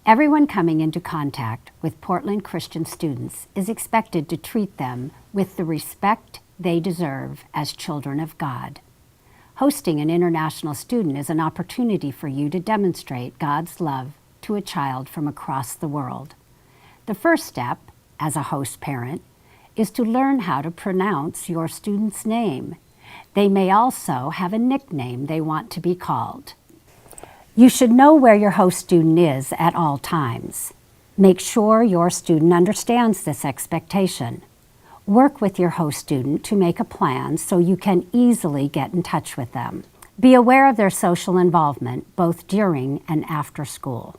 Everyone coming into contact with Portland Christian students is expected to treat them with the respect they deserve as children of God. Hosting an international student is an opportunity for you to demonstrate God's love to a child from across the world. The first step, as a host parent, is to learn how to pronounce your student's name. They may also have a nickname they want to be called. You should know where your host student is at all times. Make sure your student understands this expectation. Work with your host student to make a plan so you can easily get in touch with them. Be aware of their social involvement both during and after school.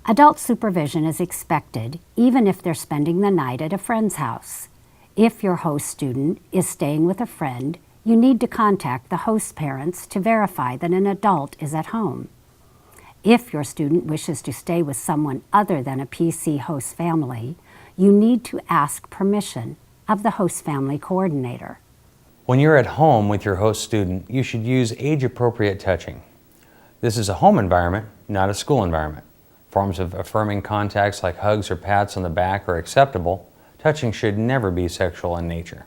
Adult supervision is expected even if they're spending the night at a friend's house. If your host student is staying with a friend, you need to contact the host parents to verify that an adult is at home. If your student wishes to stay with someone other than a PC host family, you need to ask permission of the host family coordinator. When you're at home with your host student, you should use age-appropriate touching. This is a home environment, not a school environment. Forms of affirming contacts like hugs or pats on the back are acceptable. Touching should never be sexual in nature.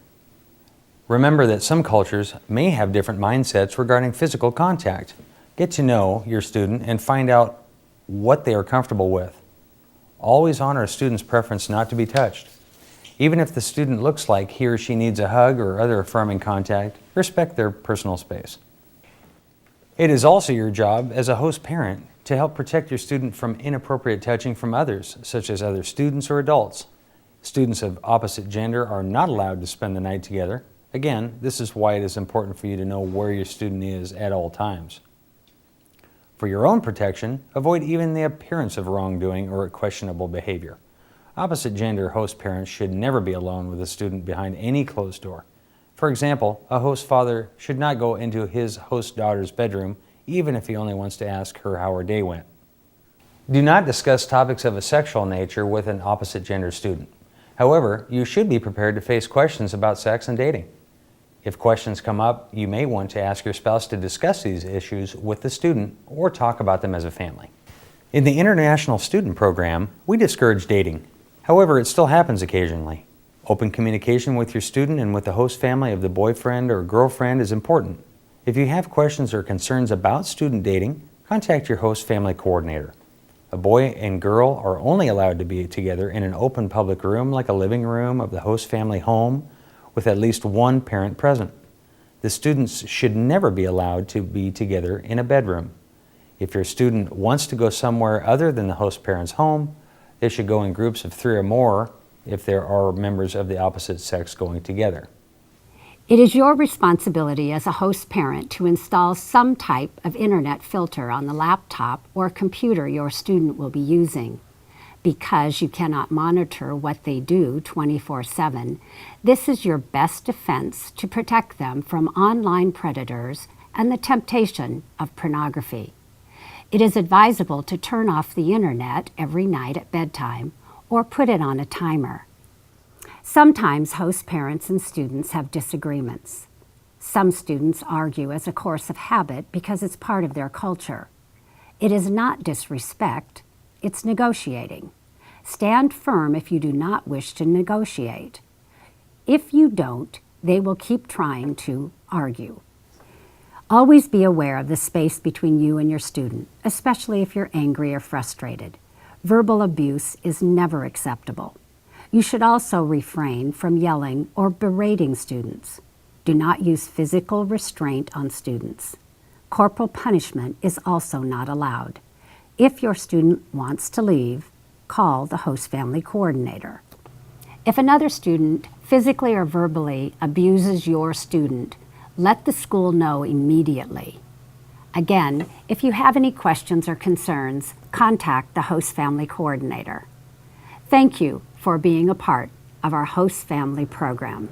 Remember that some cultures may have different mindsets regarding physical contact. Get to know your student and find out what they are comfortable with. Always honor a student's preference not to be touched. Even if the student looks like he or she needs a hug or other affirming contact, respect their personal space. It is also your job as a host parent to help protect your student from inappropriate touching from others, such as other students or adults. Students of opposite gender are not allowed to spend the night together. Again, this is why it is important for you to know where your student is at all times. For your own protection, avoid even the appearance of wrongdoing or questionable behavior. Opposite gender host parents should never be alone with a student behind any closed door. For example, a host father should not go into his host daughter's bedroom even if he only wants to ask her how her day went. Do not discuss topics of a sexual nature with an opposite gender student. However, you should be prepared to face questions about sex and dating. If questions come up, you may want to ask your spouse to discuss these issues with the student or talk about them as a family. In the International Student Program, we discourage dating. However, it still happens occasionally. Open communication with your student and with the host family of the boyfriend or girlfriend is important. If you have questions or concerns about student dating, contact your host family coordinator. A boy and girl are only allowed to be together in an open public room like a living room of the host family home with at least one parent present. The students should never be allowed to be together in a bedroom. If your student wants to go somewhere other than the host parent's home, they should go in groups of 3 or more if there are members of the opposite sex going together. It is your responsibility as a host parent to install some type of internet filter on the laptop or computer your student will be using. Because you cannot monitor what they do 24/7, this is your best defense to protect them from online predators and the temptation of pornography. It is advisable to turn off the internet every night at bedtime or put it on a timer. Sometimes host parents and students have disagreements. Some students argue as a course of habit because it's part of their culture. It is not disrespect, it's negotiating. Stand firm if you do not wish to negotiate. If you don't, they will keep trying to argue. Always be aware of the space between you and your student, especially if you're angry or frustrated. Verbal abuse is never acceptable. You should also refrain from yelling or berating students. Do not use physical restraint on students. Corporal punishment is also not allowed. If your student wants to leave, call the host family coordinator. If another student physically or verbally abuses your student, let the school know immediately. Again, if you have any questions or concerns, contact the host family coordinator. Thank you for being a part of our host family program.